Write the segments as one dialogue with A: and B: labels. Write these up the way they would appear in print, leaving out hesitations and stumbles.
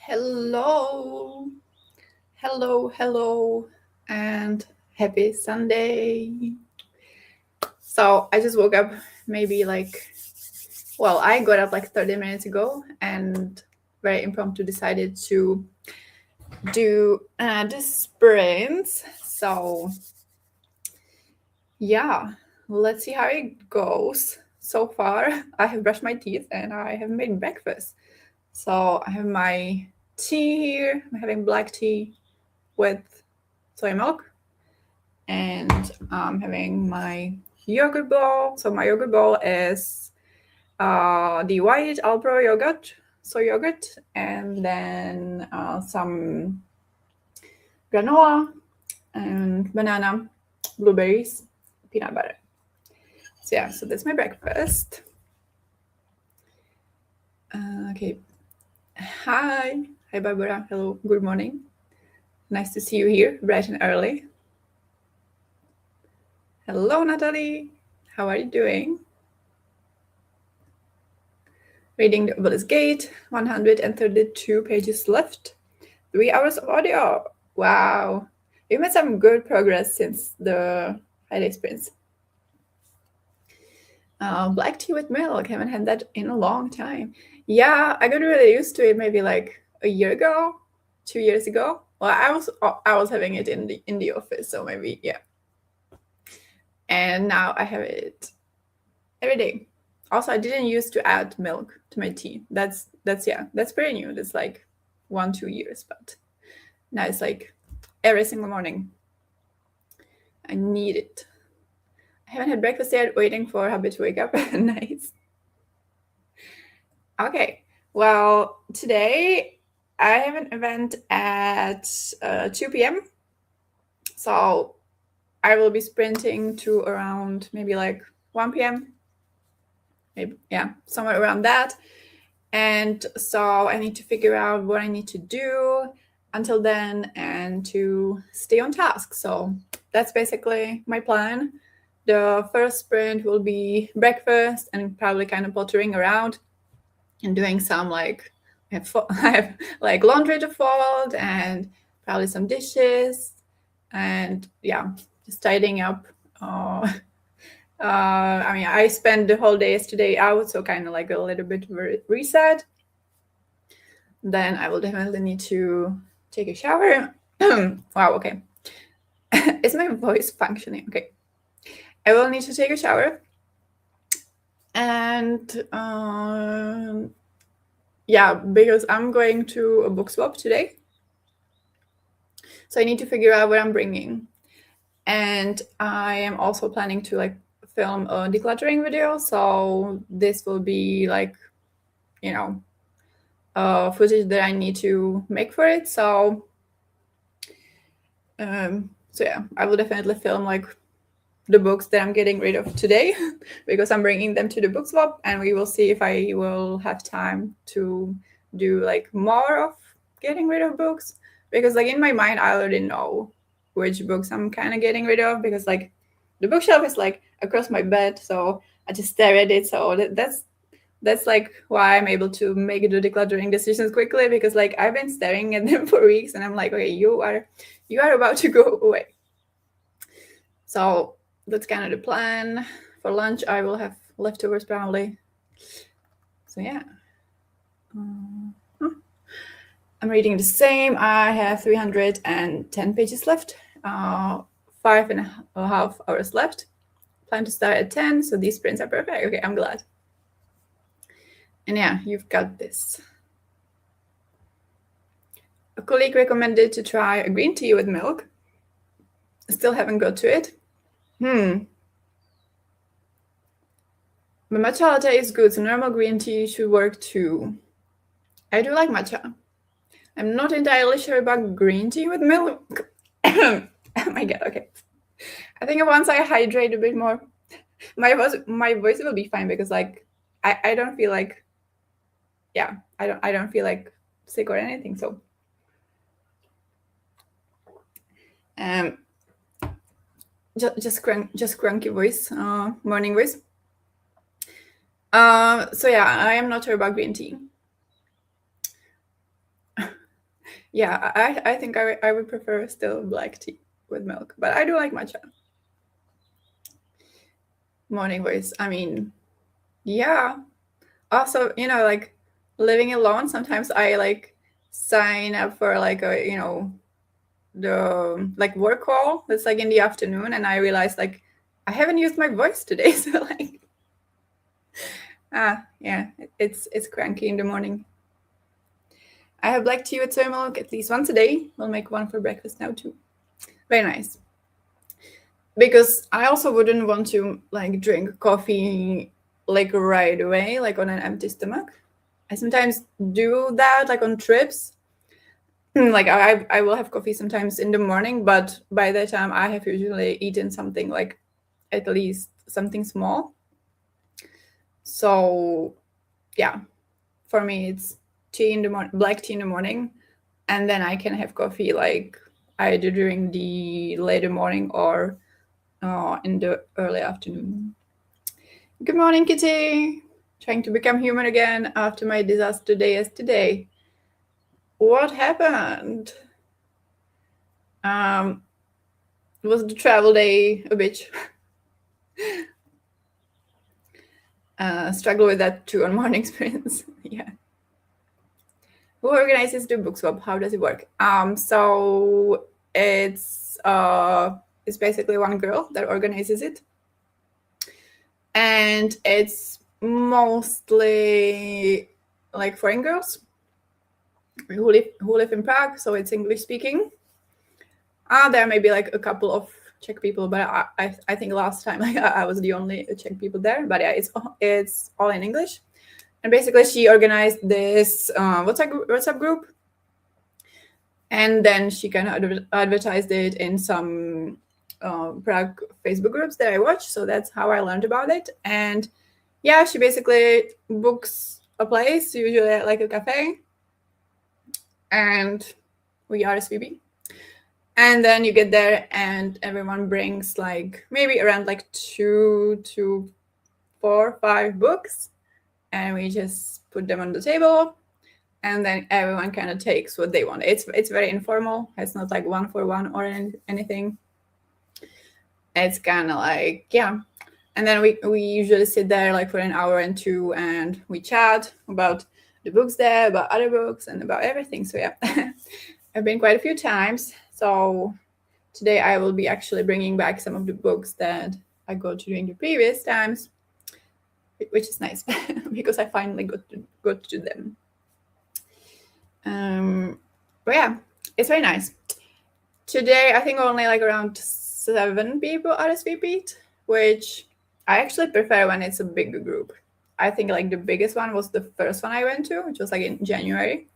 A: Hello, hello, and happy Sunday. So I just woke up maybe I got up like 30 minutes ago and very impromptu decided to do the sprints. So yeah, let's see how it goes. So far, I have brushed my teeth and I have made breakfast. So I have my tea here. I'm having black tea with soy milk, and I'm having my yogurt bowl. So my yogurt bowl is the white Alpro yogurt, soy yogurt, and then some granola and banana, blueberries, peanut butter. So yeah, so that's my breakfast. Okay. Hi, Barbara. Hello. Good morning. Nice to see you here, bright and early. Hello, Natalie. How are you doing? Reading the Obelisk Gate, 132 pages left. 3 hours of audio. Wow. You made some good progress since the Friday sprints. Black tea with milk. Haven't had that in a long time. Yeah, I got really used to it maybe like a year ago, 2 years ago. Well, I was having it in the office, so maybe yeah. And now I have it every day. Also, I didn't used to add milk to my tea. That's pretty new. That's like 1-2 years, but now it's like every single morning. I need it. I haven't had breakfast yet, waiting for hubby to wake up. Nice. Okay, well, today I have an event at 2 p.m. So I will be sprinting to around maybe like 1 p.m. Maybe, yeah, somewhere around that. And so I need to figure out what I need to do until then and to stay on task. So that's basically my plan. The first sprint will be breakfast and probably kind of pottering around and doing some I have like laundry to fold and probably some dishes and yeah, just tidying up. I spent the whole day yesterday out, so kind of like a little bit reset. Then I will definitely need to take a shower. Wow, okay. Is my voice functioning? Okay. I will need to take a shower. And yeah, because I'm going to a book swap today. So I need to figure out what I'm bringing. And I am also planning to like film a decluttering video. So this will be like, footage that I need to make for it. So yeah, I will definitely film like the books that I'm getting rid of today because I'm bringing them to the book swap, and we will see if I will have time to do like more of getting rid of books, because like in my mind I already know which books I'm kind of getting rid of, because like the bookshelf is like across my bed, so I just stare at it. So that's like why I'm able to make the decluttering decisions quickly, because like I've been staring at them for weeks and I'm like, okay, you are about to go away. So that's kind of the plan. For lunch, I will have leftovers probably. So yeah. I'm reading the same. I have 310 pages left, 5.5 hours left. Plan to start at 10, so these sprints are perfect. Okay, I'm glad. And yeah, you've got this. A colleague recommended to try a green tea with milk. Still haven't got to it. The matcha latte is good, so normal green tea should work too. I do like matcha. I'm not entirely sure about green tea with milk. Oh my god, okay. I think once I hydrate a bit more, my voice will be fine, because like I don't feel like, yeah, I don't feel like sick or anything. So just cranky voice, morning voice. So yeah, I am not sure about green tea. Yeah, I think I would prefer still black tea with milk, but I do like matcha. Morning voice. I mean, yeah. Also, like living alone, sometimes I like sign up for like a, the like work call that's like in the afternoon, and I realize like I haven't used my voice today. So like, yeah, it's cranky in the morning. I have black tea with soy milk at least once a day. We'll make one for breakfast now too. Very nice. Because I also wouldn't want to like drink coffee like right away, like on an empty stomach. I sometimes do that like on trips. Like I will have coffee sometimes in the morning, but by the time I have usually eaten something like at least something small. So yeah, for me it's tea in the morning, black tea in the morning, and then I can have coffee like either during the later morning or in the early afternoon. Good morning, Kitty. Trying to become human again after my disaster day yesterday. What happened? Was the travel day a bitch? Struggle with that too on morning sprints. Yeah. Who organizes the book swap? How does it work? So it's basically one girl that organizes it, and it's mostly like foreign girls who live in Prague, so it's English speaking. There may be like a couple of Czech people, but I think last time like, I was the only Czech people there. But yeah, it's all in English. And basically, she organized this WhatsApp group, and then she kind of advertised it in some Prague Facebook groups that I watch. So that's how I learned about it. And yeah, she basically books a place, usually at like a cafe, and we RSVP. And then you get there and everyone brings like maybe around like 2 to 4, 5 books, and we just put them on the table, and then everyone kind of takes what they want. It's very informal. It's not like one for one or anything. It's kind of like, yeah. And then we usually sit there like for an hour and two, and we chat about the books there, about other books, and about everything. So yeah, I've been quite a few times. So today I will be actually bringing back some of the books that I got during the previous times, which is nice because I finally got to them. But yeah, it's very nice. Today I think only like around 7 people RSVP'd, which I actually prefer when it's a bigger group. I think like the biggest one was the first one I went to, which was like in January.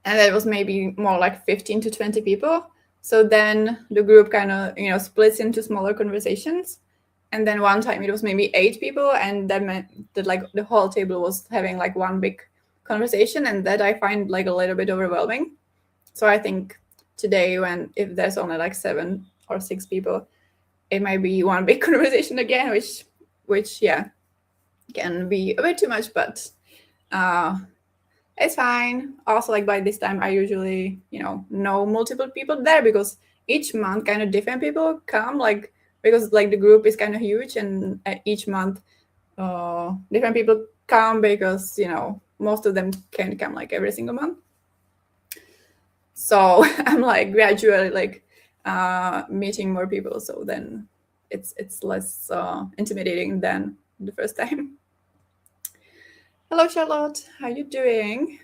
A: And that was maybe more like 15 to 20 people. So then the group kind of, splits into smaller conversations. And then one time it was maybe 8 people, and that meant that like the whole table was having like one big conversation, and that I find like a little bit overwhelming. So I think today, if there's only like 7 or 6 people, it might be one big conversation again, which yeah, can be a bit too much, but it's fine. Also, like by this time, I usually, know multiple people there, because each month kind of different people come, like, because like the group is kind of huge, and each month different people come, because, most of them can't come like every single month. So I'm like gradually like meeting more people. So then it's less intimidating than the first time. Hello, Charlotte. How you doing?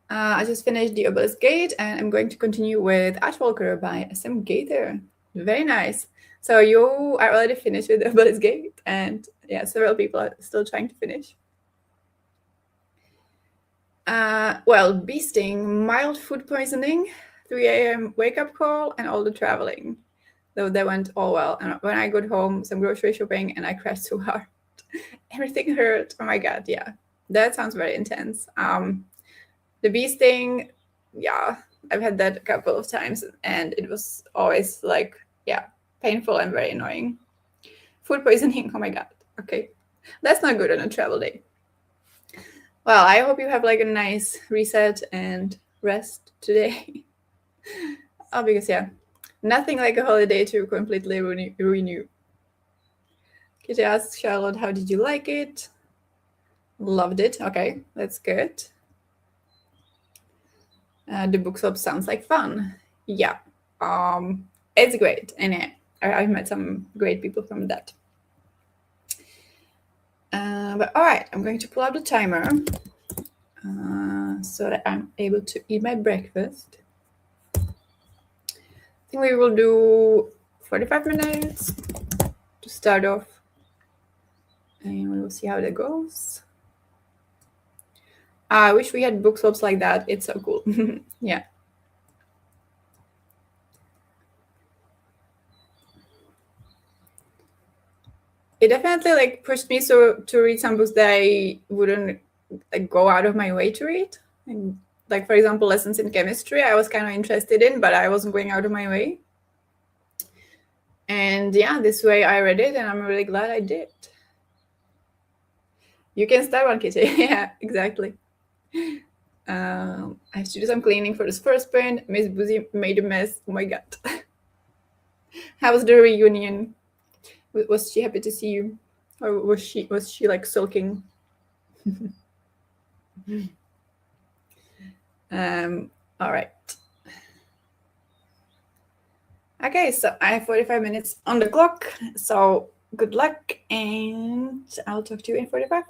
A: I just finished the Obelisk Gate, and I'm going to continue with Ashwalker by SM Gaither. Very nice. So you are already finished with the Obelisk Gate, and yeah, several people are still trying to finish. Well, bee sting, mild food poisoning, 3 a.m. wake-up call, and all the traveling. Though they went all well. And when I got home, some grocery shopping, and I crashed so hard. Everything hurt. Oh my God, yeah. That sounds very intense. The bee sting, yeah, I've had that a couple of times, and it was always like, yeah, painful and very annoying. Food poisoning, oh my God. Okay, that's not good on a travel day. Well, I hope you have like a nice reset and rest today. Because yeah, nothing like a holiday to completely renew. Kitty asks Charlotte, how did you like it? Loved it. Okay, that's good. The book club sounds like fun. Yeah, it's great, and yeah, I've met some great people from that. But all right, I'm going to pull out the timer so that I'm able to eat my breakfast. I think we will do 45 minutes to start off, and we will see how that goes. I wish we had book clubs like that. It's so cool. Yeah. It definitely like pushed me so to read some books that I wouldn't like go out of my way to read. And, like for example, lessons in chemistry, I was kind of interested in, but I wasn't going out of my way. And yeah, this way I read it, and I'm really glad I did. You can start one, Kitty. Yeah, exactly. I have to do some cleaning for this first print. Miss Boozy made a mess. Oh my god. How was the reunion? Was she happy to see you, or was she like sulking? All right. Okay, so I have 45 minutes on the clock. So good luck, and I'll talk to you in 45.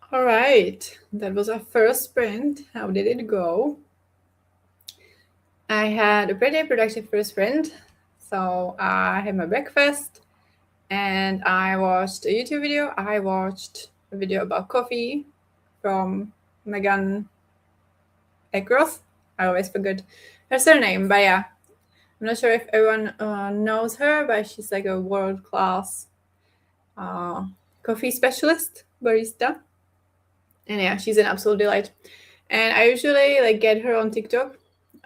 A: All right, that was our first sprint. How did it go? I had a pretty productive first sprint. So I had my breakfast and I watched a YouTube video. I watched a video about coffee from Megan Eckroth. I always forget her surname, but yeah, I'm not sure if everyone knows her, but she's like a world-class coffee specialist, barista. And yeah, she's an absolute delight. And I usually like get her on TikTok,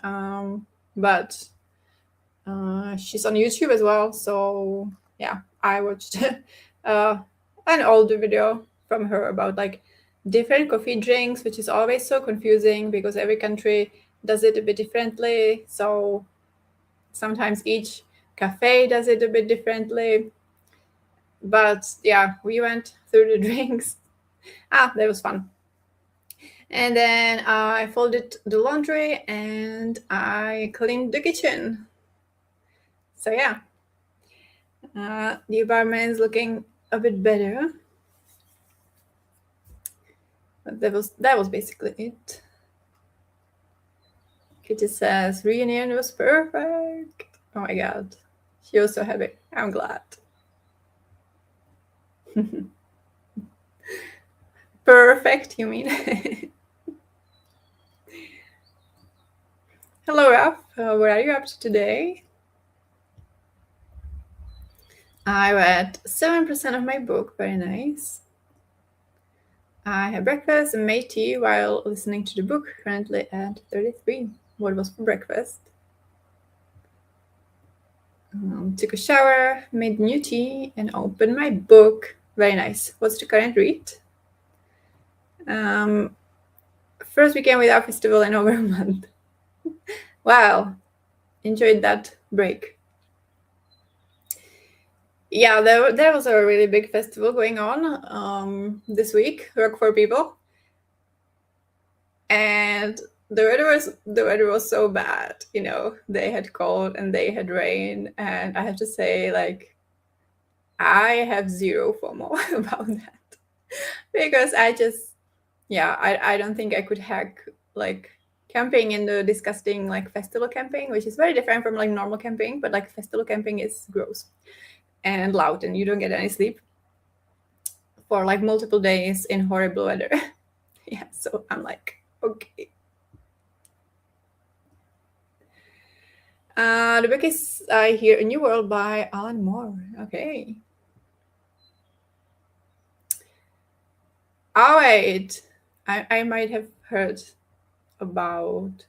A: but she's on YouTube as well. So yeah, I watched an older video from her about like different coffee drinks, which is always so confusing because every country does it a bit differently. So sometimes each cafe does it a bit differently. But yeah, we went through the drinks. That was fun. And then I folded the laundry and I cleaned the kitchen. So yeah, the apartment is looking a bit better. But that was basically it. Kitty says reunion was perfect. Oh my god, she was so happy. I'm glad. Perfect, you mean? Hello, Raf. What are you up to today? I read 7% of my book. Very nice. I had breakfast and made tea while listening to the book, currently at 33. What was for breakfast? Took a shower, made new tea, and opened my book. Very nice. What's the current read? First weekend without festival in over a month. Wow. Enjoyed that break. Yeah, there was a really big festival going on this week, Rock for People. And the weather was so bad, you know. They had cold and they had rain, and I have to say, like, I have zero FOMO about that because I don't think I could hack like camping in the disgusting like festival camping, which is very different from like normal camping, but like festival camping is gross and loud and you don't get any sleep for like multiple days in horrible weather. Yeah, so I'm like, okay. The book is I Hear a New World by Alan Moore. Okay. Oh wait, I might have heard about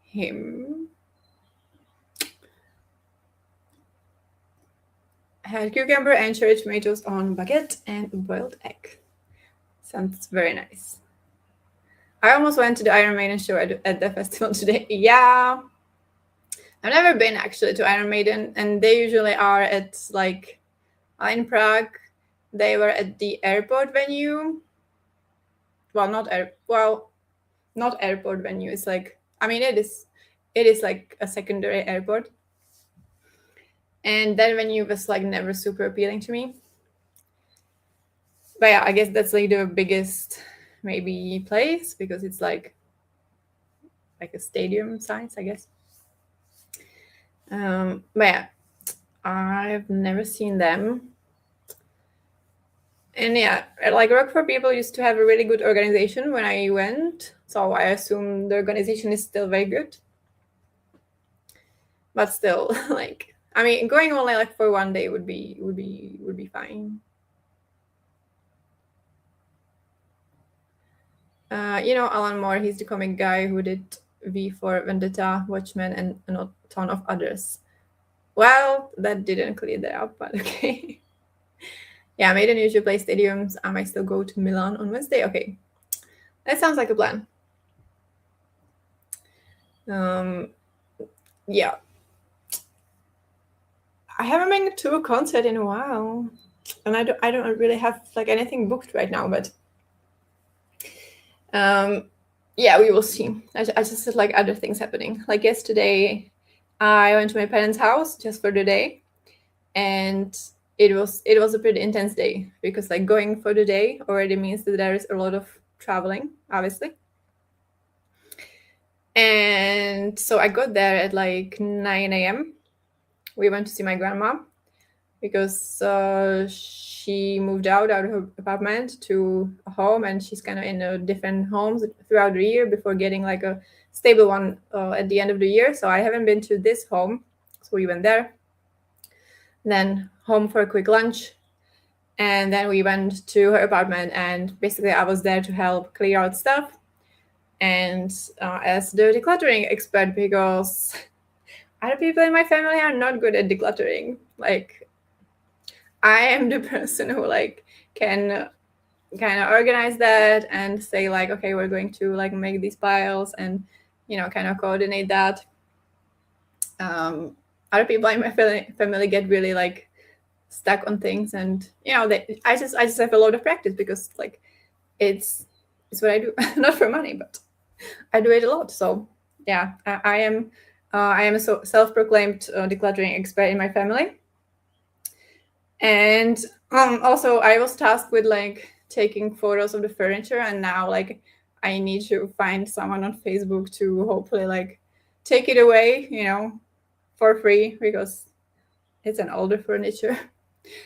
A: him. Had cucumber and cherry tomatoes on baguette and a boiled egg. Sounds very nice. I almost went to the Iron Maiden show at the festival today. Yeah. I've never been actually to Iron Maiden, and they usually are at like in Prague. They were at the airport venue. Well, not airport venue. It's like, I mean, it is like a secondary airport. And that venue was like never super appealing to me. But yeah, I guess that's like the biggest maybe place because it's like a stadium size, I guess. But yeah, I've never seen them. And yeah, like Rock for People used to have a really good organization when I went, so I assume the organization is still very good. But still, like, I mean, going only like for one day would be fine. You know, Alan Moore, he's the comic guy who did V for Vendetta, Watchmen, and a ton of others. Well, that didn't clear that up, but okay. Yeah, Maiden usually play stadiums. I might still go to Milan on Wednesday. Okay, that sounds like a plan. Yeah. I haven't been to a concert in a while, and I don't really have like anything booked right now, but yeah, we will see. I just had like other things happening. Like yesterday, I went to my parents' house just for the day, and it was a pretty intense day, because like going for the day already means that there is a lot of traveling, obviously. And so I got there at like 9 a.m. We went to see my grandma, because she moved out of her apartment to a home, and she's kind of in different homes throughout the year before getting like a stable one at the end of the year. So I haven't been to this home, so we went there, then home for a quick lunch, and then we went to her apartment, and basically I was there to help clear out stuff, and as the decluttering expert, because other people in my family are not good at decluttering. Like, I am the person who like can kind of organize that and say like, okay, we're going to like make these piles and, you know, kind of coordinate that. Other people in my family get really like stuck on things, and you know, I just have a lot of practice, because like it's what I do. Not for money, but I do it a lot. So yeah, I am a self-proclaimed decluttering expert in my family. And also I was tasked with like taking photos of the furniture, and now like I need to find someone on Facebook to hopefully like take it away, you know, for free, because it's an older furniture.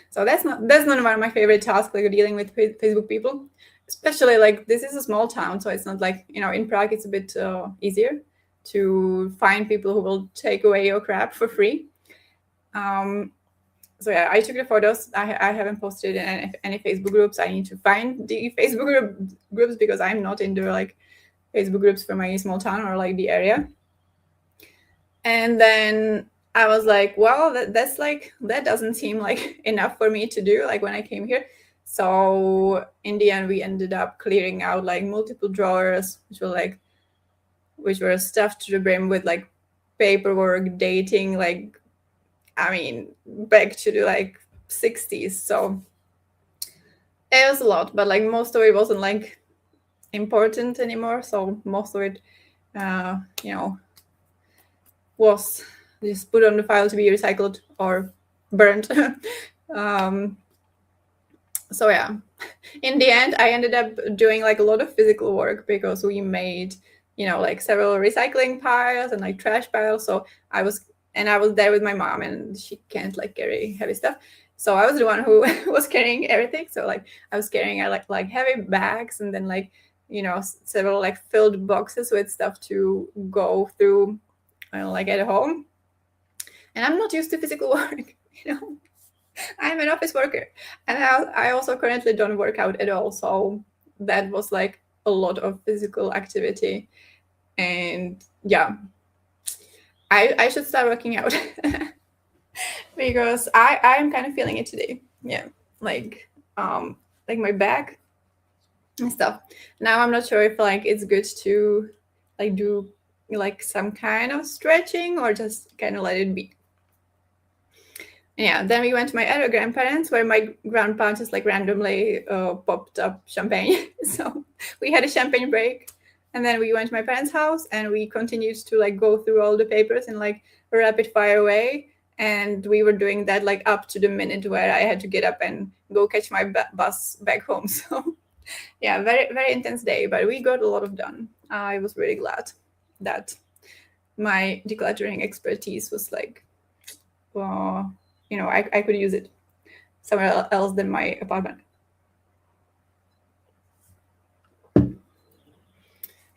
A: So that's not one of my favorite tasks, like dealing with Facebook people, especially like this is a small town, so it's not like, you know, in Prague it's a bit easier to find people who will take away your crap for free. So yeah, I took the photos. I haven't posted in any Facebook groups. I need to find the Facebook groups, because I'm not in the like Facebook groups for my small town or like the area. And then I was like, well, that doesn't seem like enough for me to do like when I came here. So in the end, we ended up clearing out like multiple drawers, which were stuffed to the brim with like paperwork dating like, I mean, back to the like 60s. So it was a lot, but like most of it wasn't like important anymore. So most of it, you know, was just put on the file to be recycled or burned. So yeah, in the end, I ended up doing like a lot of physical work, because we made, you know, like several recycling piles and like trash piles. So I was there with my mom, and she can't like carry heavy stuff. So I was the one who was carrying everything. So like I was carrying like heavy bags, and then like, you know, several like filled boxes with stuff to go through, like at home. And I'm not used to physical work, you know. I'm an office worker, and I also currently don't work out at all. So that was like a lot of physical activity. And yeah, I should start working out because I'm kind of feeling it today. Yeah, like my back and stuff. Now I'm not sure if like it's good to like do like some kind of stretching or just kind of let it be. Yeah, then we went to my other grandparents, where my grandpa just like randomly popped up champagne. So we had a champagne break, and then we went to my parents' house, and we continued to like go through all the papers in like a rapid fire way. And we were doing that like up to the minute where I had to get up and go catch my bus back home. So yeah, very, very intense day, but we got a lot of done. I was really glad that my decluttering expertise was like, you know, I could use it somewhere else than my apartment.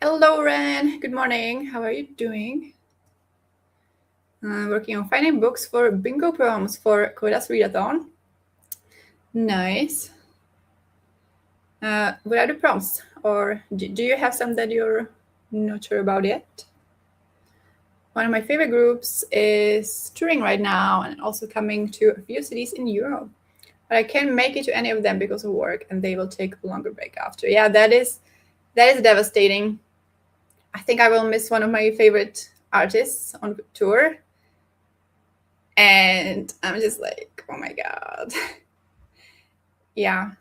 A: Hello, Ren. Good morning. How are you doing? Working on finding books for bingo prompts for Koda's readathon. Nice. What are the prompts? Or do you have some that you're not sure about yet? One of my favorite groups is touring right now and also coming to a few cities in Europe. But I can't make it to any of them because of work, and they will take a longer break after. Yeah, that is devastating. I think I will miss one of my favorite artists on tour. And I'm just like, oh my God. Yeah.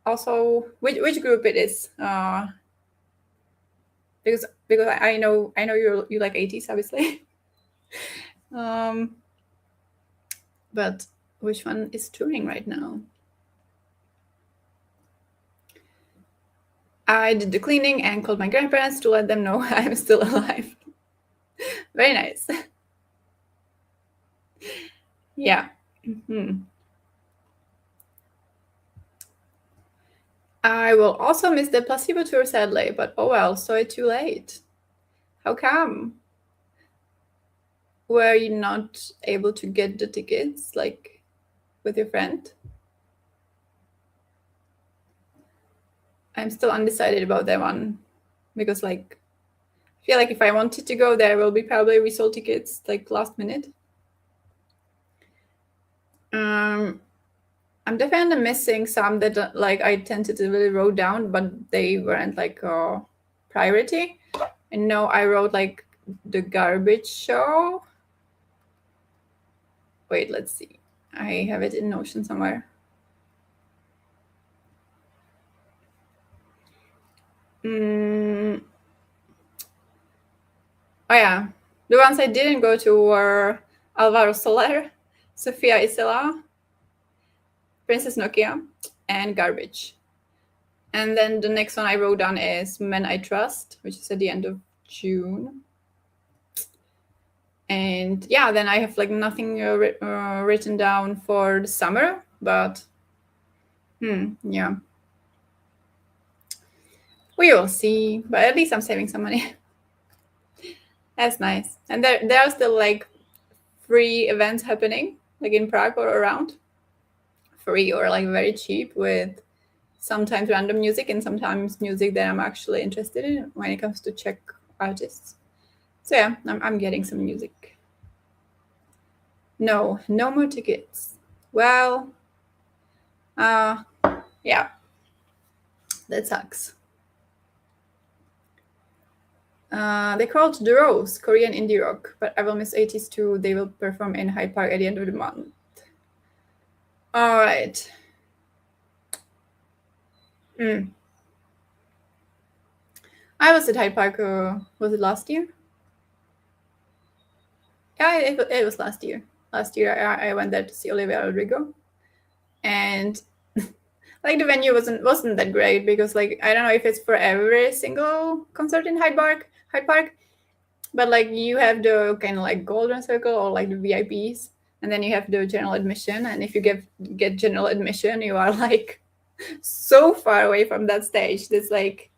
A: Also, which group it is? Because I know you like 80s, obviously. But Which one is touring right now? I did the cleaning and called my grandparents to let them know I'm still alive. Very nice. Yeah. Mm-hmm. I will also miss the placebo tour, sadly, but oh well, so it's too late. How come? Were you not able to get the tickets, like, with your friend? I'm still undecided about that one because, like, I feel like if I wanted to go, there will be probably resold tickets, like, last minute. I'm definitely missing some that like I tentatively wrote down, but they weren't like a priority. And no, I wrote like the garbage show. Wait, let's see. I have it in Notion somewhere. Oh yeah, the ones I didn't go to were Alvaro Soler, Sofia Isela, Princess Nokia, and Garbage. And then the next one I wrote down is Men I Trust, which is at the end of June. And yeah, then I have like nothing written down for the summer, but yeah, we will see. But at least I'm saving some money. That's nice. And there are still like free events happening, like in Prague or around, free or like very cheap, with sometimes random music and sometimes music that I'm actually interested in when it comes to Czech artists. So yeah, I'm getting some music. No more tickets. Well, yeah, that sucks. They called The Rose, Korean indie rock, but I will miss 80s too. They will perform in Hyde Park at the end of the month. All right. I was at Hyde Park, was it last year? Yeah, it was last year. Last year I went there to see Olivia Rodrigo. And like the venue wasn't that great because like I don't know if it's for every single concert in Hyde Park, but like you have the kind of like golden circle or like the VIPs, and then you have the general admission. And if you get general admission, you are like so far away from that stage. This like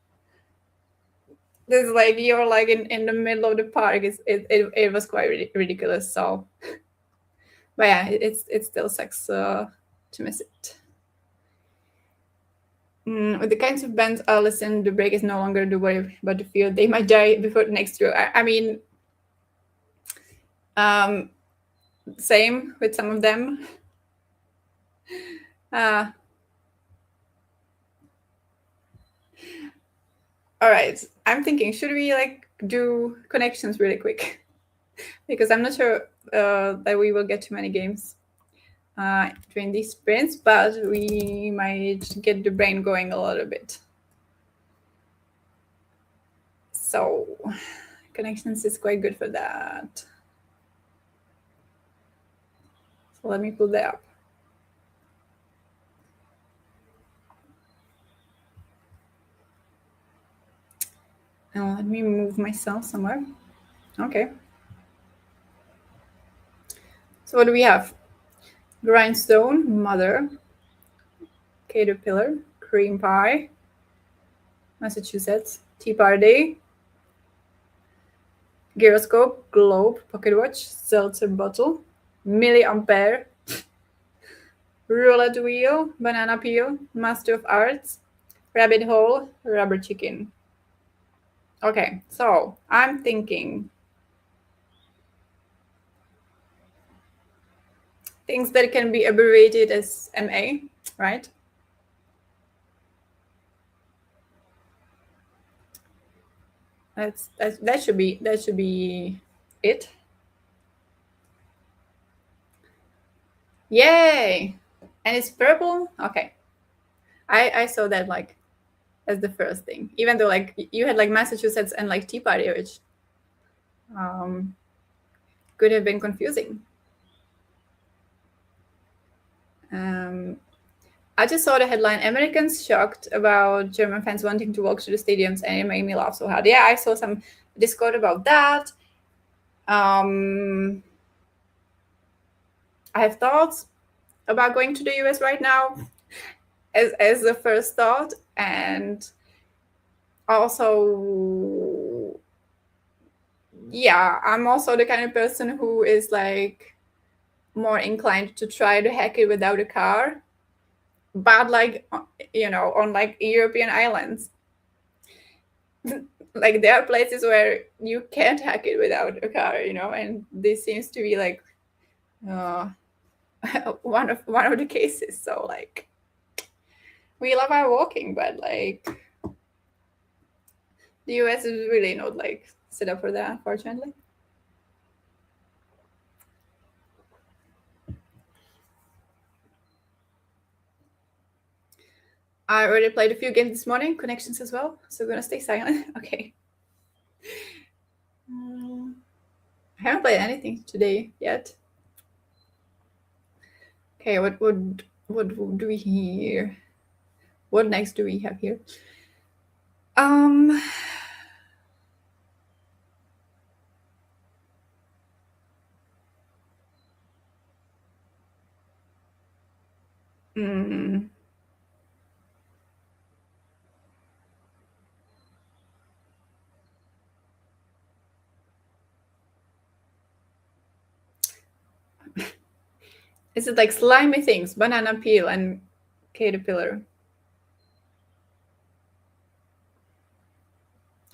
A: you're like in the middle of the park. It was quite ridiculous. So, but yeah, it still sucks to miss it. With the kinds of bands I listen, the break is no longer the worry, but the fear they might die before the next tour. I mean, same with some of them. All right, I'm thinking, should we like do connections really quick? Because I'm not sure that we will get too many games during these sprints, but we might get the brain going a little bit. So connections is quite good for that. So let me pull that up. And let me move myself somewhere. Okay. So what do we have? Grindstone, Mother, Caterpillar, Cream Pie, Massachusetts, Tea Party, Gyroscope, Globe, Pocket Watch, Seltzer Bottle, Milliampere, Roulette Wheel, Banana Peel, Master of Arts, Rabbit Hole, Rubber Chicken. Okay, so I'm thinking things that can be abbreviated as MA, right? That should be it. Yay! And it's purple? Okay. I saw that like as the first thing. Even though like you had like Massachusetts and like Tea Party, which could have been confusing. I just saw the headline, Americans shocked about German fans wanting to walk to the stadiums, and it made me laugh so hard. Yeah, I saw some Discord about that. I have thoughts about going to the US right now as the first thought, and also, yeah, I'm also the kind of person who is like more inclined to try to hack it without a car, but like, on like European islands. Like there are places where you can't hack it without a car, and this seems to be like uh, one of the cases. So like, we love our walking, but like the US is really not like set up for that, unfortunately. I already played a few games this morning, connections as well, so we're gonna stay silent. Okay. I haven't played anything today yet. Okay, what do we here? What next do we have here? Mm, is it like slimy things, banana peel and caterpillar?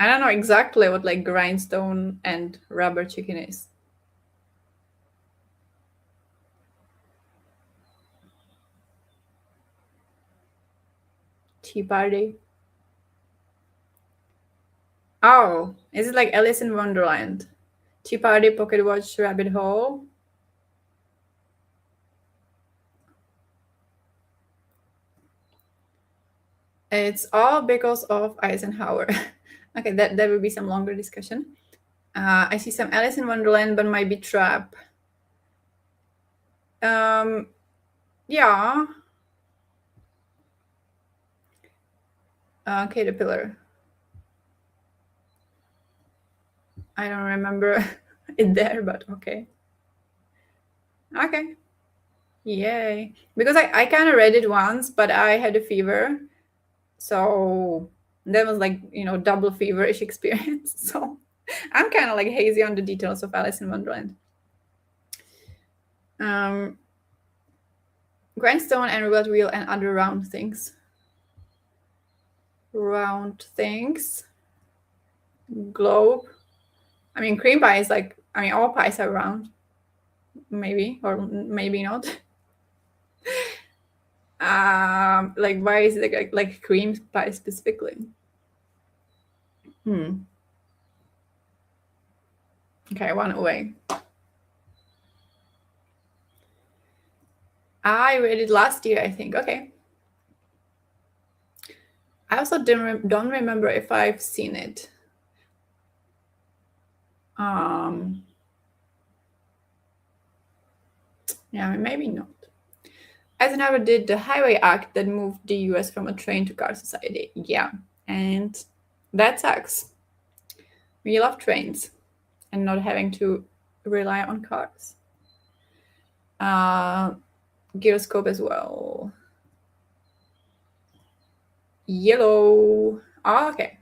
A: I don't know exactly what like grindstone and rubber chicken is. Tea party. Oh, is it like Alice in Wonderland? Tea party, pocket watch, rabbit hole. It's all because of Eisenhower. Okay, that will be some longer discussion. I see some Alice in Wonderland, but might be trap. Yeah. Caterpillar. I don't remember it there, but okay. Okay. Yay. Because I kind of read it once, but I had a fever. So that was like, double feverish experience. So I'm kind of like hazy on the details of Alice in Wonderland. Grindstone and roulette wheel and other round things. Round things. Globe. I mean, cream pie is like, all pies are round. Maybe, or maybe not. Like, why is it like cream pie specifically? Okay, one away. I read it last year, I think. Okay. I also don't remember if I've seen it. Yeah, maybe not. Eisenhower did the Highway Act that moved the US from a train to car society. Yeah, and that sucks. We love trains and not having to rely on cars. Gyroscope as well. Yellow. Oh, okay.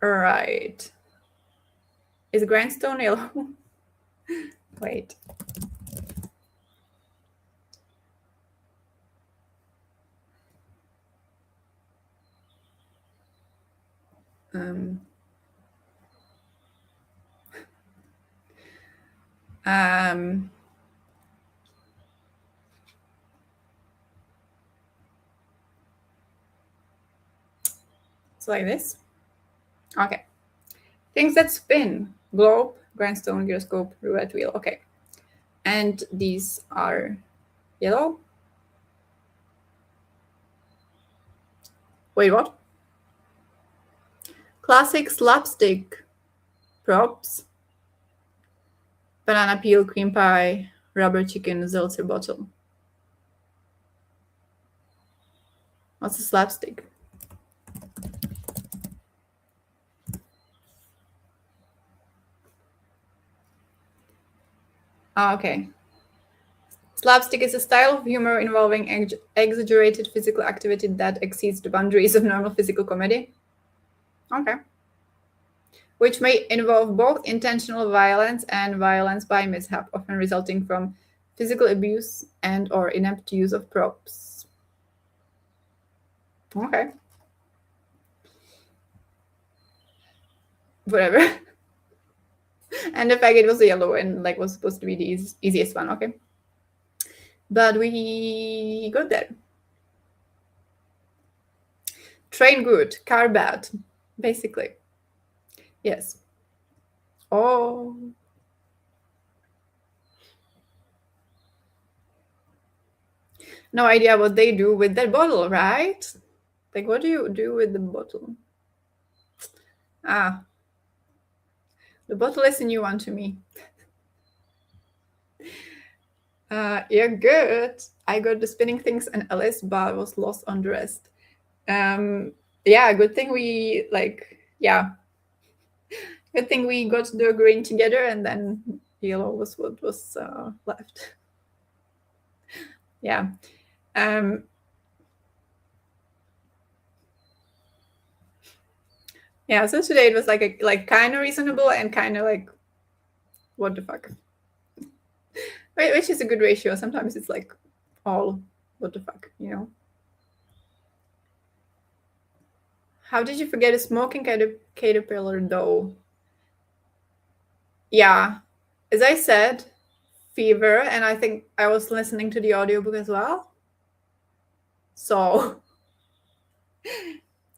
A: All right. Is grindstone yellow? Wait. It's like this. Okay. Things that spin. Globe, grindstone, gyroscope, roulette wheel. Okay. And these are yellow. Wait, what? Classic slapstick props. banana peel, cream pie, rubber chicken, seltzer bottle. What's a slapstick? Oh, okay. Slapstick is a style of humor involving exaggerated physical activity that exceeds the boundaries of normal physical comedy. Okay. Which may involve both intentional violence and violence by mishap, often resulting from physical abuse and or inept use of props. Okay. Whatever. And the fact it was yellow and like was supposed to be the easiest one. Okay. But we got there. Train good, car bad, basically. Yes. Oh. No idea what they do with that bottle, right? Like, what do you do with the bottle? Ah, the bottle is a new one to me. You're good. I got the spinning things and Alice, but was lost on the rest. Yeah, good thing we good thing we got the green together, and then yellow was what was left. Yeah. Yeah. So today it was like kind of reasonable and kind of like what the fuck, which is a good ratio. Sometimes it's like all what the fuck, you know. How did you forget a smoking caterpillar though? Yeah, as I said, fever, and I think I was listening to the audiobook as well. So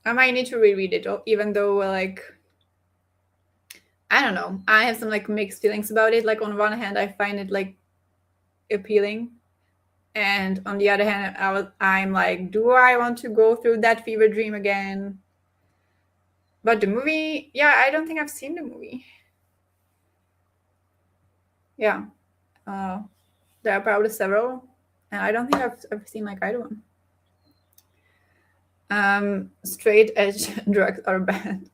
A: I might need to reread it, even though like I don't know. I have some like mixed feelings about it. Like on one hand, I find it like appealing, and on the other hand, I'm like, do I want to go through that fever dream again? But the movie, yeah, I don't think I've seen the movie. Yeah, there are probably several, and I don't think I've seen like either one. Straight edge drugs are bad.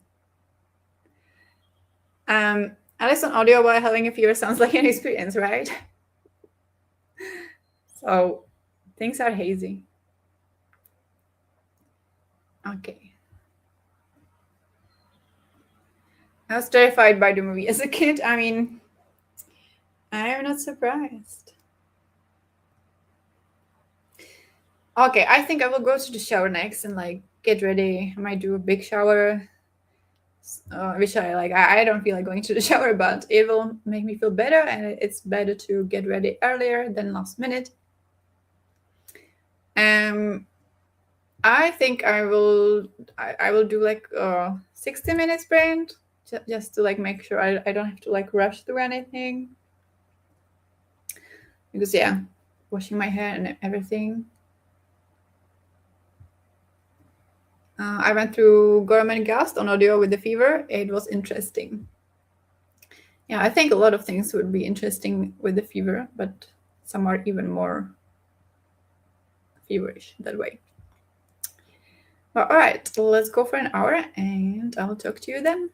A: I listen audio while having a fever sounds like an experience, right? So things are hazy. Okay. I was terrified by the movie as a kid. I mean, I am not surprised. Okay, I think I will go to the shower next and like get ready. I might do a big shower, which I like. I don't feel like going to the shower, but it will make me feel better, and it's better to get ready earlier than last minute. I think I will do like a 60 minute sprint just to like make sure I don't have to like rush through anything. Because yeah, washing my hair and everything. I went through Gorman Gast on audio with the fever. It was interesting. Yeah, I think a lot of things would be interesting with the fever, but some are even more feverish that way. Well, all right, let's go for an hour and I'll talk to you then.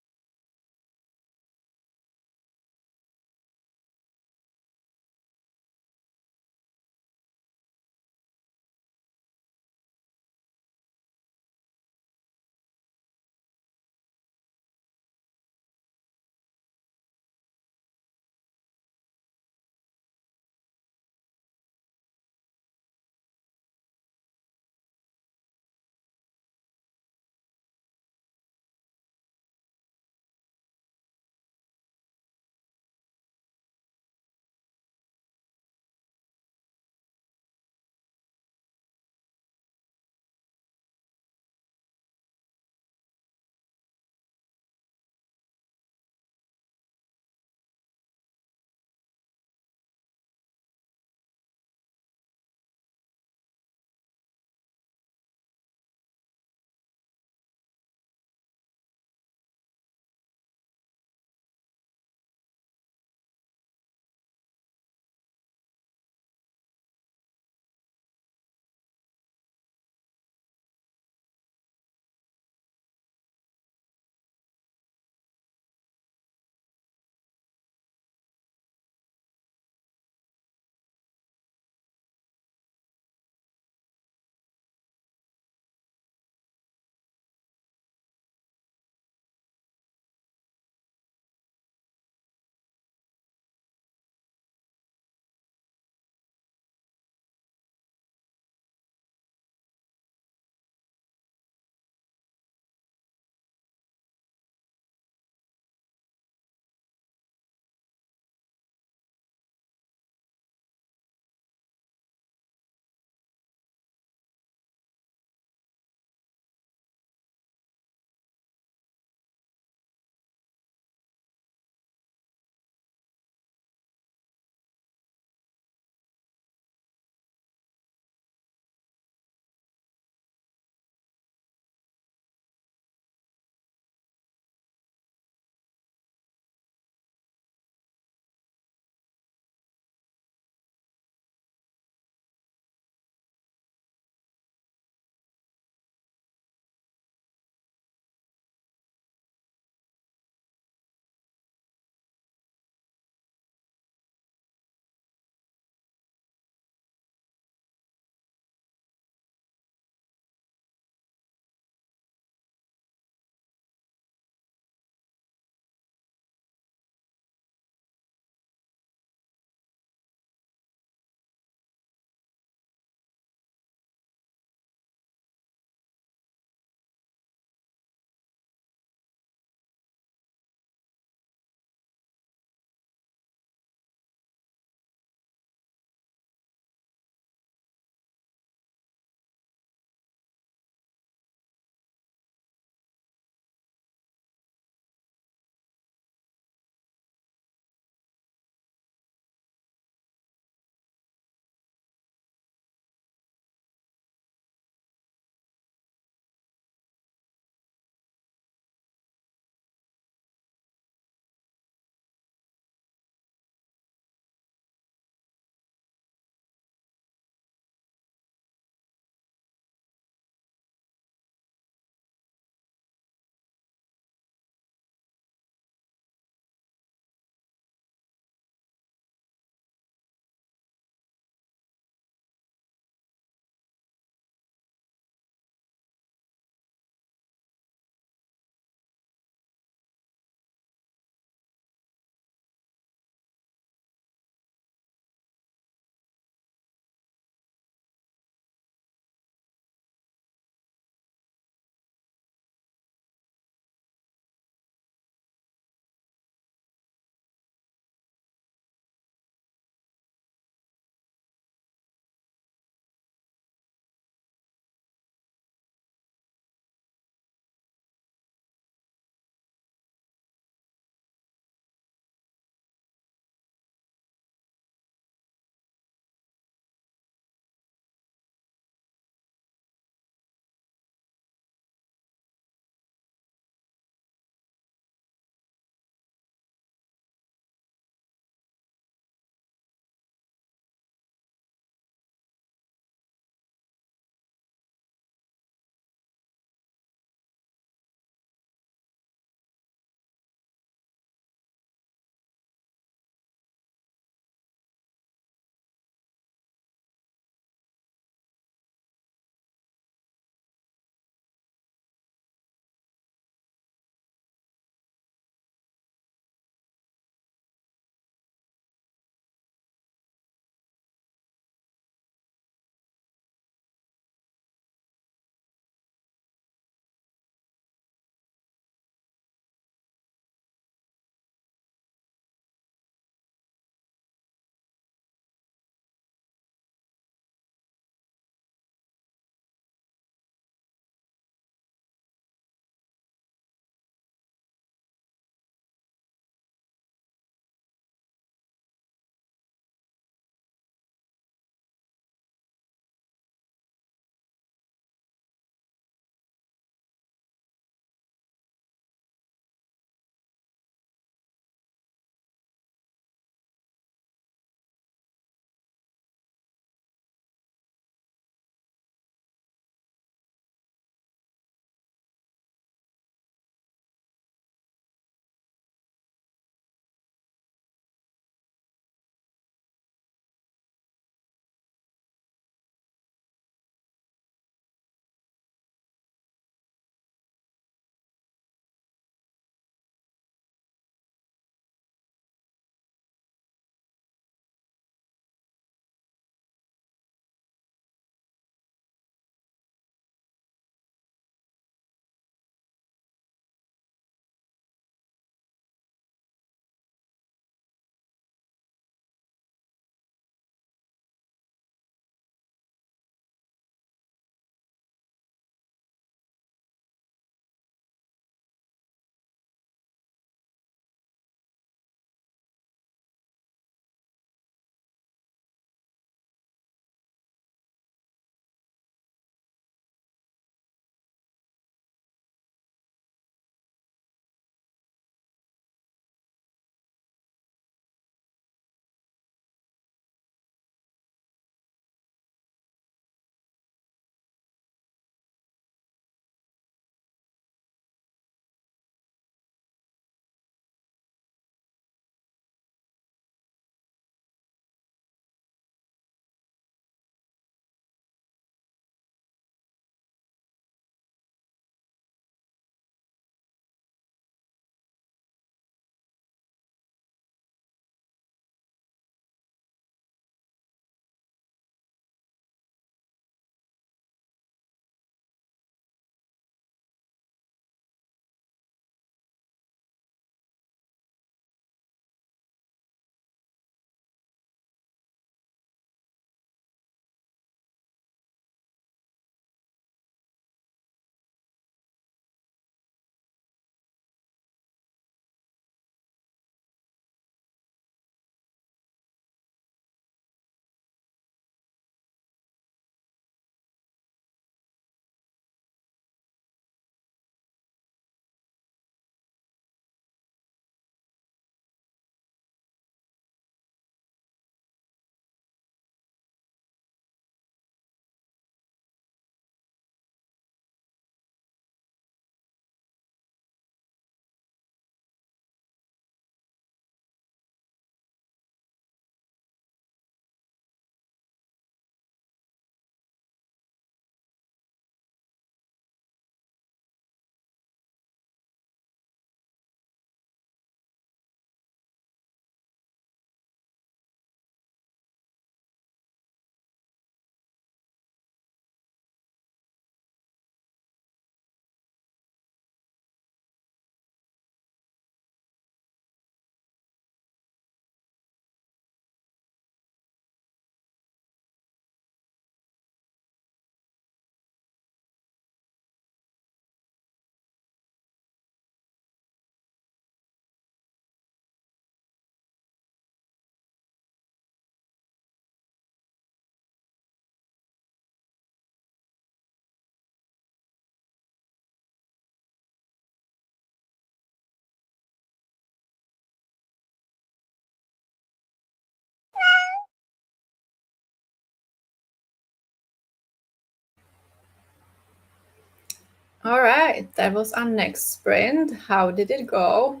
A: All right, that was our next sprint. How did it go?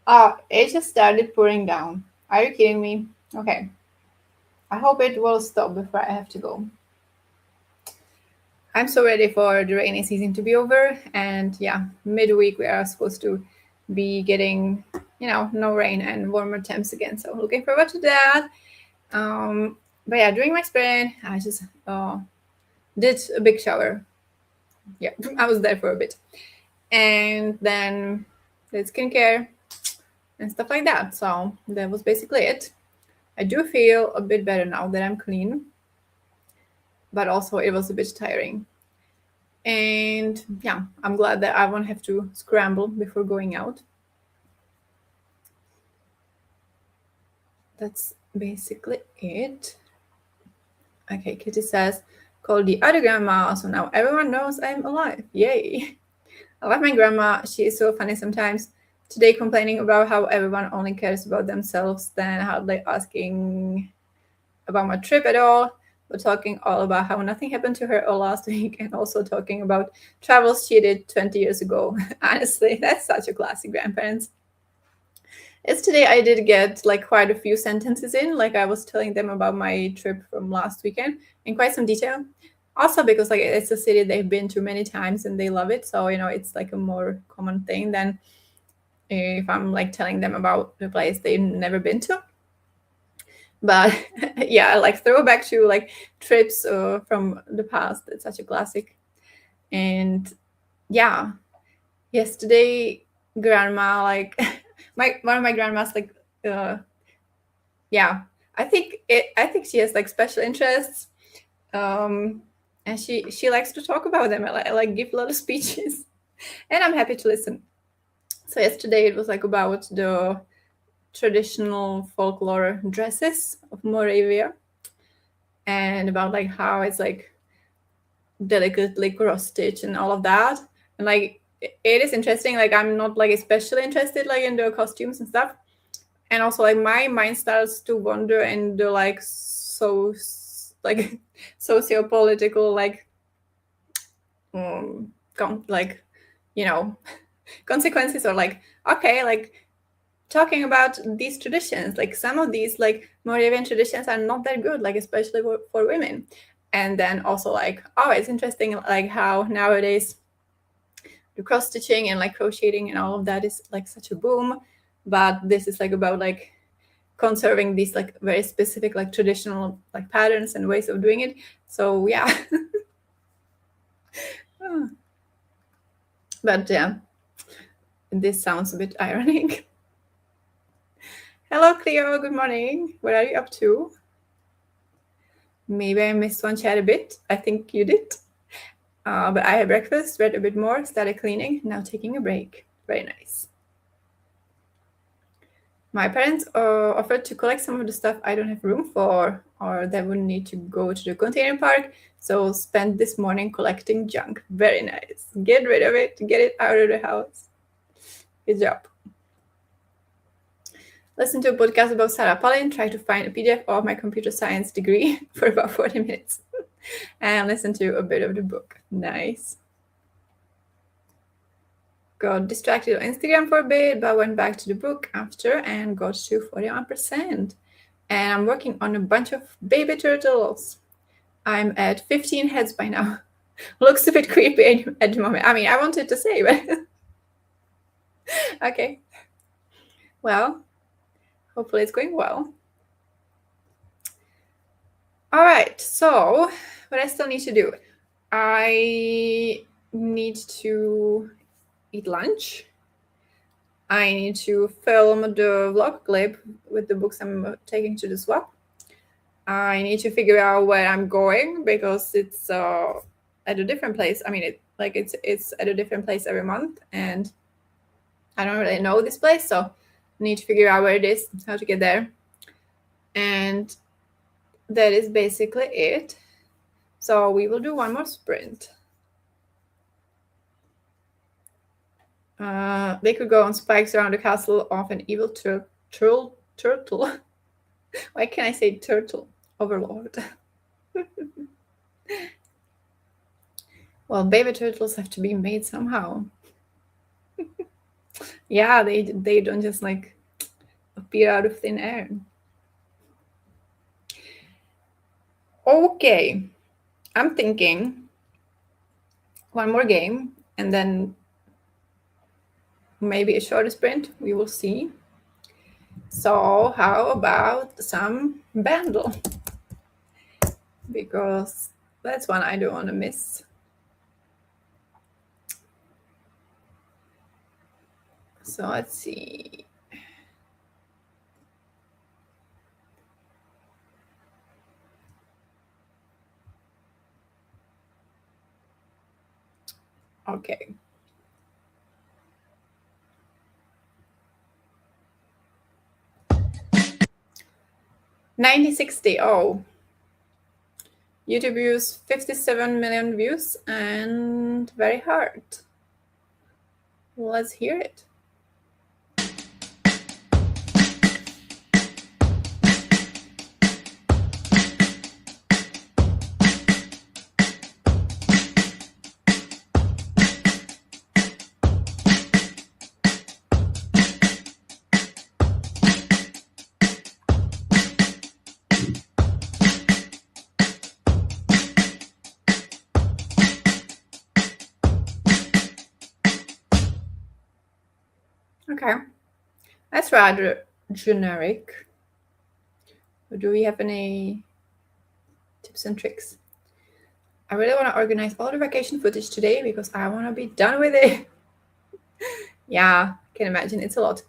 A: Oh, it just started pouring down. Are you kidding me? Okay. I hope it will stop before I have to go. I'm so ready for the rainy season to be over. And yeah, midweek we are supposed to be getting, no rain and warmer temps again. So looking forward to that. But yeah, during my sprint, I just did a big shower. Yeah, I was there for a bit. And then did skincare and stuff like that. So that was basically it. I do feel a bit better now that I'm clean, but also it was a bit tiring. And yeah, I'm glad that I won't have to scramble before going out. That's basically it. Okay, Kitty says, call the other grandma, so now everyone knows I'm alive. Yay. I love my grandma. She is so funny sometimes. Today complaining about how everyone only cares about themselves, then hardly asking about my trip at all, but talking all about how nothing happened to her all last week, and also talking about travels she did 20 years ago. Honestly, that's such a classic grandparents. Yesterday I did get like quite a few sentences in, like I was telling them about my trip from last weekend in quite some detail. Also because like it's a city they've been to many times and they love it, so it's like a more common thing than if I'm like telling them about the place they've never been to. But yeah, like throwback to like trips from the past. It's such a classic. And yeah, yesterday grandma like one of my grandmas like yeah, I think she has like special interests, and she likes to talk about them. I like give a lot of speeches, and I'm happy to listen. So yesterday it was like about the traditional folklore dresses of Moravia, and about like how it's like delicately cross stitch and all of that. And like it is interesting. Like I'm not like especially interested like in the costumes and stuff. And also like my mind starts to wander into like like socio-political like like consequences, or like okay, like talking about these traditions, like some of these like Moravian traditions are not that good, like especially for women. And then also like, oh, it's interesting like how nowadays the cross stitching and like crocheting and all of that is like such a boom, but this is like about like conserving these like very specific like traditional like patterns and ways of doing it. So yeah. But yeah, this sounds a bit ironic. Hello Cleo, good morning. What are you up to? Maybe I missed one chat a bit. I think you did. But I had breakfast, read a bit more, started cleaning, now taking a break. Very nice. My parents offered to collect some of the stuff I don't have room for, or that would need to go to the container park. So spent this morning collecting junk. Very nice. Get rid of it, get it out of the house. Good job. Listen to a podcast about Sarah Palin, try to find a PDF of my computer science degree for about 40 minutes. And listen to a bit of the book. Nice. Got distracted on Instagram for a bit, but went back to the book after and got to 41%. And I'm working on a bunch of baby turtles. I'm at 15 heads by now. Looks a bit creepy at the moment. I mean, I wanted to say, but okay. Well, hopefully it's going well. All right, so what I still need to do, I need to eat lunch. I need to film the vlog clip with the books I'm taking to the swap. I need to figure out where I'm going because it's at a different place. I mean, it's at a different place every month, and I don't really know this place, so I need to figure out where it is, how to get there, and that is basically it. So we will do one more sprint. They could go on spikes around the castle of an evil turtle. Why can't I say turtle? Overlord. Well, baby turtles have to be made somehow. Yeah, they don't just like appear out of thin air. Okay, I'm thinking one more game and then maybe a shorter sprint. We will see. So how about some Bandle? Because that's one I don't want to miss. So let's see. Okay. $90.60. Oh. YouTube views 57 million views and very hard. Let's hear it. Okay. That's rather generic. Do we have any tips and tricks? I really want to organize all the vacation footage today because I want to be done with it. Yeah, can imagine. It's a lot.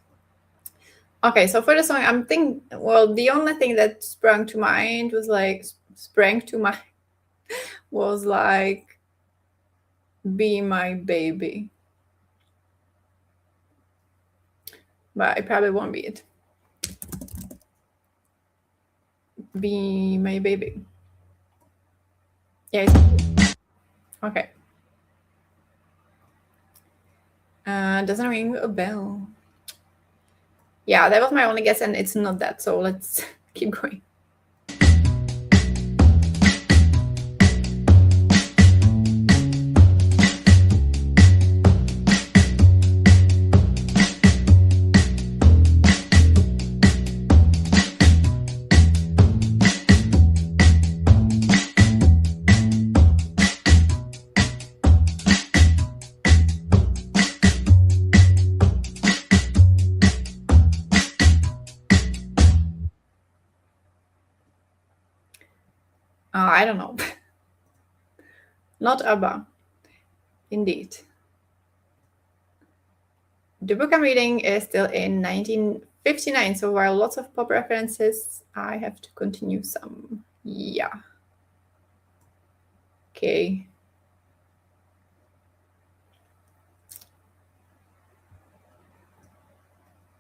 A: Okay, so for the song, I'm thinking, well, the only thing that sprang to mind was like, was like, Be My Baby. But it probably won't be it. Be My Baby. Yeah. Okay. Doesn't ring a bell. Yeah, that was my only guess, and it's not that. So let's keep going. I don't know. Not ABBA. Indeed. The book I'm reading is still in 1959, so while lots of pop references, I have to continue some. Yeah. Okay.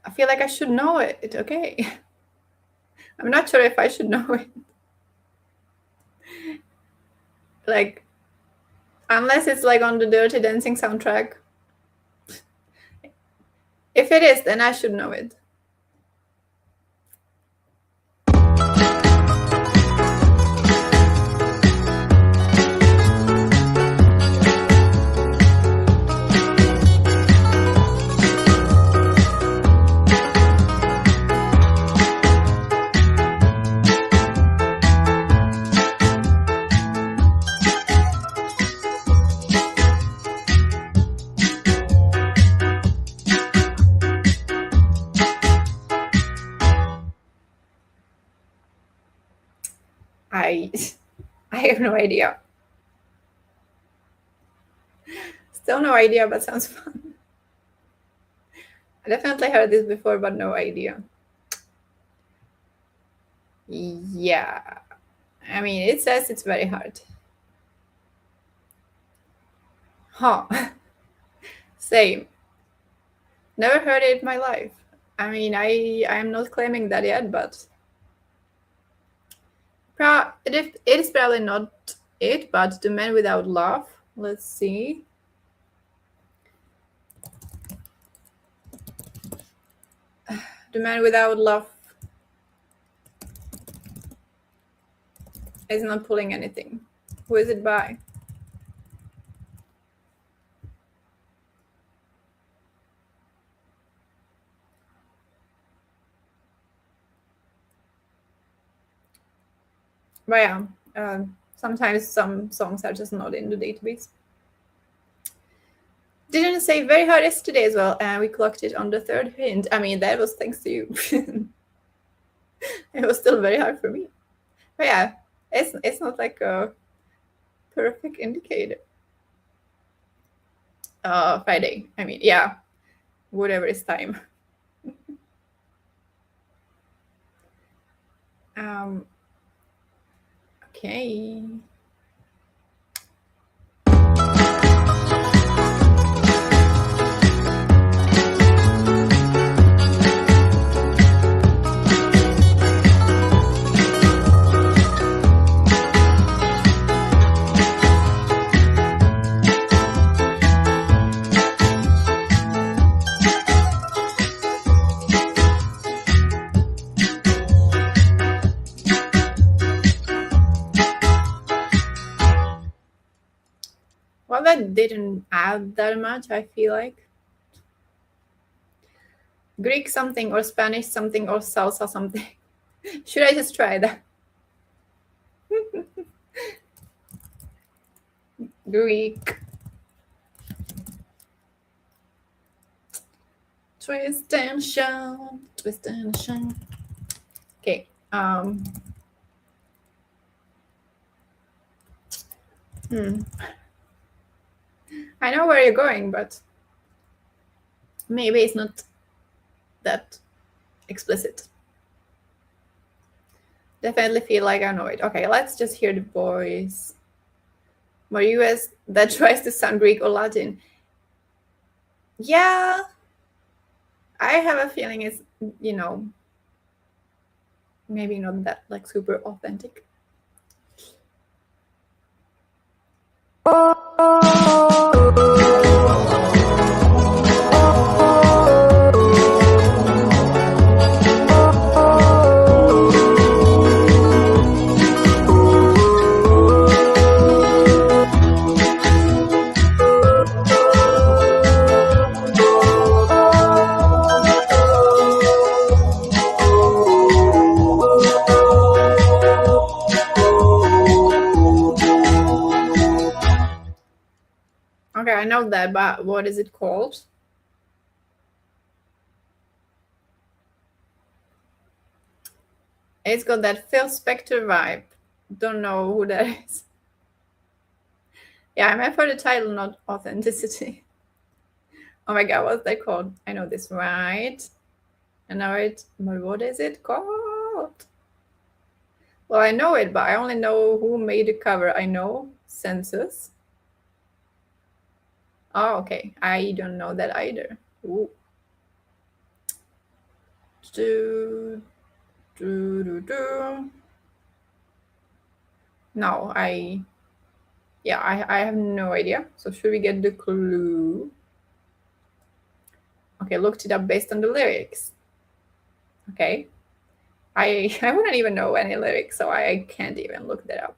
A: I feel like I should know it. Okay. I'm not sure if I should know it. Like, unless it's like on the Dirty Dancing soundtrack. If it is, then I should know it. I have no idea. Still no idea, but sounds fun. I definitely heard this before, but no idea. Yeah. I mean, it says it's very hard. Huh. Same. Never heard it in my life. I mean, I am not claiming that yet, but it is probably not it, but The Man Without Love. Let's see. The Man Without Love is not pulling anything. Who is it by? But yeah, sometimes some songs are just not in the database. Didn't say very hard yesterday as well, and we clocked it on the third hint. I mean, that was thanks to you. It was still very hard for me. But yeah, it's not like a perfect indicator. Friday. I mean, yeah, whatever is time. Okay. Well, that didn't add that much, I feel like. Greek something or Spanish something or salsa something. Should I just try that? Greek. Twist and shout, twist and shout. Okay. I know where you're going, but maybe it's not that explicit. Definitely feel like I know it. Okay, let's just hear the voice. More US that tries to sound Greek or Latin. Yeah, I have a feeling it's, maybe not that like super authentic. Okay, I know that, but what is it called? It's got that Phil Spector vibe. Don't know who that is. Yeah, I meant for the title, not authenticity. Oh my god, what's that called? I know this, right? I know it, but what is it called? Well, I know it, but I only know who made the cover. I know Census. Oh, okay. I don't know that either. Ooh. No, I have no idea. So should we get the clue? Okay, looked it up based on the lyrics. Okay. I wouldn't even know any lyrics, so I can't even look that up.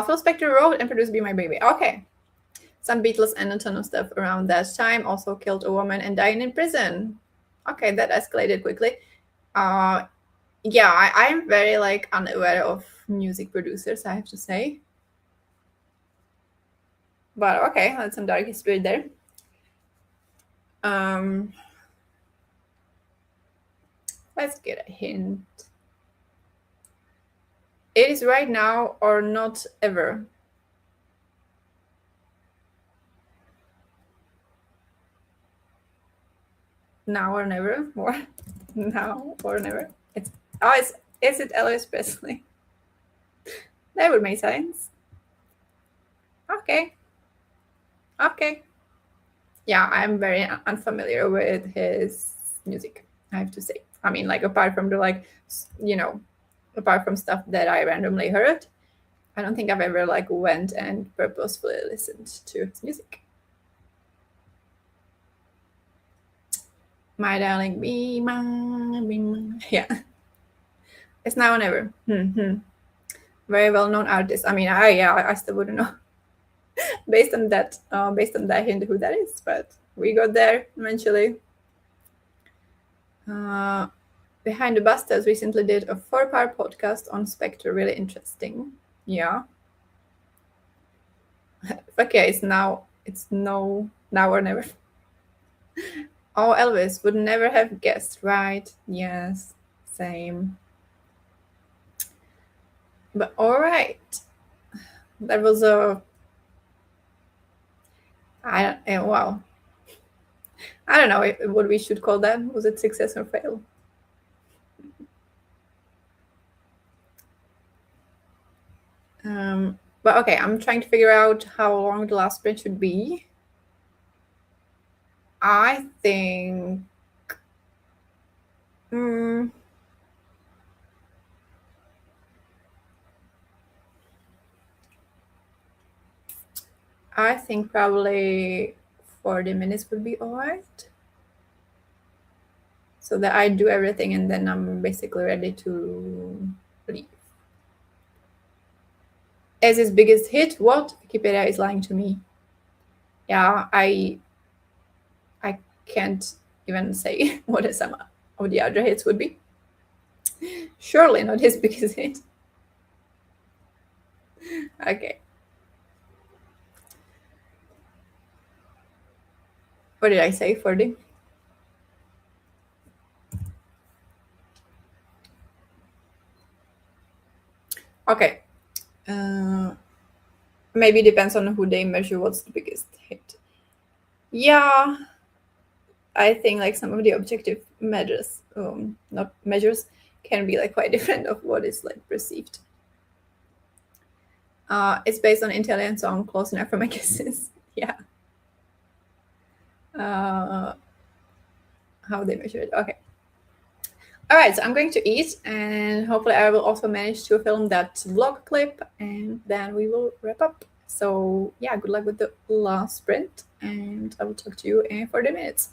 A: Phil Spector wrote and produced Be My Baby. Okay. Some Beatles and a ton of stuff around that time. Also killed a woman and died in prison. Okay, that escalated quickly. Yeah, I'm very like unaware of music producers, I have to say. But okay, that's some dark history there. Let's get a hint. It is right now or not ever. Now or never, or now or never. Is it Elvis Presley? That would make sense. Okay. Yeah, I'm very unfamiliar with his music, I have to say. I mean, like apart from the apart from stuff that I randomly heard, I don't think I've ever like went and purposefully listened to his music. My darling, be mine. Yeah. It's now or never. Very well-known artist. I mean, I still wouldn't know based on that hint who that is, but we got there eventually. Behind the Bastards recently did a 4-part podcast on Spectre. Really interesting. Yeah. Okay, it's now. It's no now or never. Oh, Elvis would never have guessed, right? Yes, same. But all right, that was a. Wow. I don't know what we should call that. Was it success or fail? But okay, I'm trying to figure out how long the last sprint should be. I think. Mm, I think probably 40 minutes would be alright. So that I do everything and then I'm basically ready to leave. As his biggest hit, what? Wikipedia is lying to me. Yeah, I can't even say what some of the other hits would be. Surely not his biggest hit. Okay. What did I say? 40? Okay. Maybe depends on who they measure what's the biggest hit. Yeah, I think like some of the objective measures, not measures, can be like quite different of what is like perceived. It's based on Italian song, close enough for my guesses. Yeah. How they measure it. Okay. All right, so I'm going to eat, and hopefully I will also manage to film that vlog clip, and then we will wrap up. So yeah, good luck with the last sprint, and I will talk to you in 40 minutes.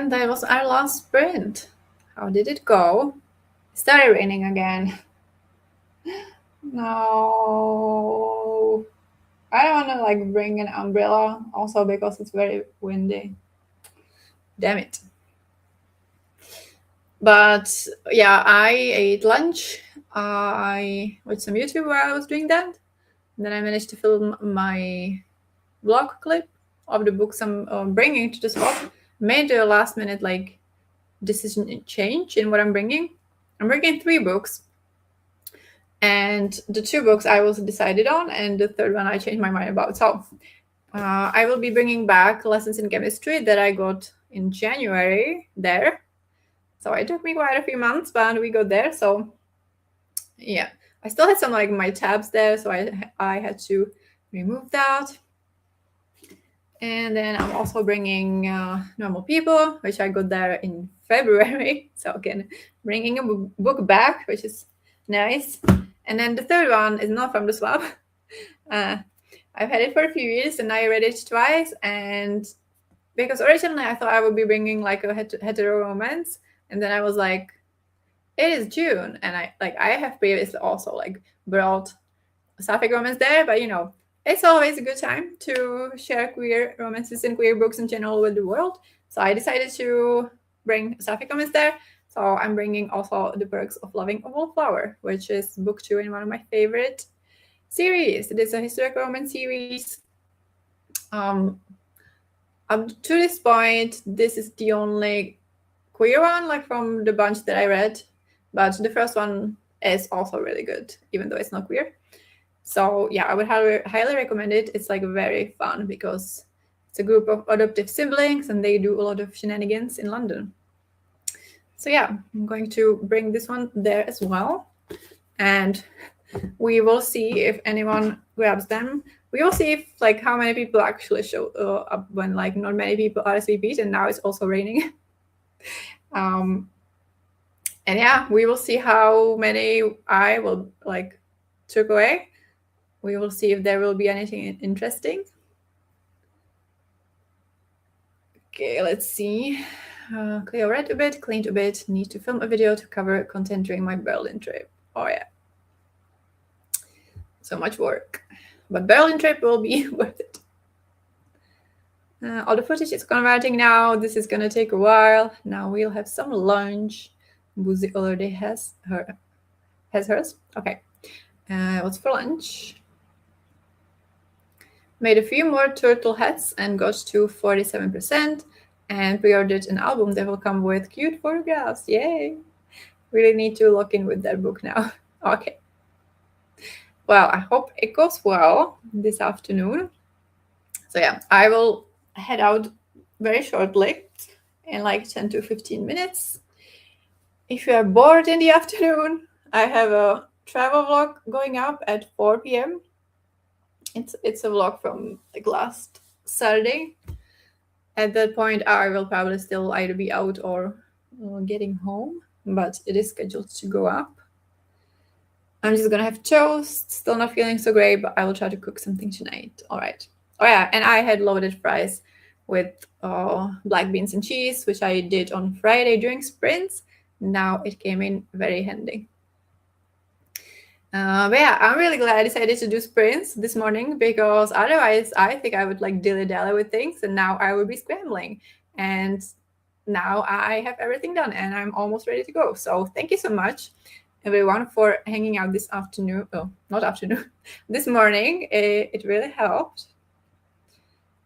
A: And that was our last sprint. How did it go? It started raining again. No. I don't want to like bring an umbrella also because it's very windy. Damn it. But yeah, I ate lunch. I watched some YouTube while I was doing that. And then I managed to film my vlog clip of the books I'm bringing to the swap. Made a last minute like decision change in what I'm bringing. I'm bringing 3 books. And the 2 books I was decided on, and the third one I changed my mind about. So I will be bringing back lessons in chemistry that I got in January there. So it took me quite a few months, but we got there. So yeah, I still had some like my tabs there, so I had to remove that. And then I'm also bringing Normal People, which I got there in February. So again, bringing a book back, which is nice. And then the third one is not from the swap. I've had it for a few years and I read it twice. And because originally I thought I would be bringing like a hetero romance, and then I was like, it is June, and I have previously also like brought sapphic romance there, but you know, it's always a good time to share queer romances and queer books in general with the world. So I decided to bring sapphic romance there. So I'm bringing also The Perks of Loving a Wallflower, which is book 2 in one of my favorite series. It is a historic romance series. Up to this point, this is the only queer one like from the bunch that I read, but the first one is also really good, even though it's not queer. So yeah, I would highly recommend it. It's like very fun because it's a group of adoptive siblings and they do a lot of shenanigans in London. So yeah, I'm going to bring this one there as well. And we will see if anyone grabs them. We will see if like how many people actually show up when like not many people RSVP'd, and now it's also raining. And yeah, we will see how many I will like took away. We will see if there will be anything interesting. Okay, let's see. Cleo read a bit, cleaned a bit, need to film a video to cover content during my Berlin trip. Oh yeah. So much work. But Berlin trip will be worth it. All the footage is converting now. This is gonna take a while. Now we'll have some lunch. Boozy already has hers. Okay. What's for lunch? Made a few more turtle hats and got to 47%, and pre-ordered an album that will come with cute photographs. Yay! Really need to lock in with that book now. Okay. Well, I hope it goes well this afternoon. So yeah, I will head out very shortly in like 10 to 15 minutes. If you are bored in the afternoon, I have a travel vlog going up at 4 p.m. It's a vlog from like last Saturday. At that point, I will probably still either be out or getting home, but it is scheduled to go up. I'm just gonna have toast. Still not feeling so great, but I will try to cook something tonight. All right. Oh yeah, and I had loaded fries with black beans and cheese, which I did on Friday during sprints. Now it came in very handy. But yeah, I'm really glad I decided to do sprints this morning because otherwise I think I would like dilly-dally with things and now I would be scrambling. And now I have everything done and I'm almost ready to go. So thank you so much, everyone, for hanging out this afternoon. Oh, not afternoon, this morning. It really helped.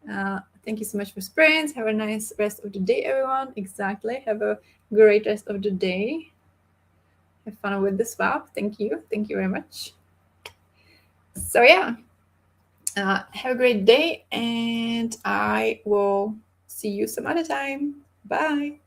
A: Thank you so much for sprints. Have a nice rest of the day, everyone. Exactly. Have a great rest of the day. Have fun with the swap. Thank you. Thank you very much. So yeah, have a great day and I will see you some other time. Bye.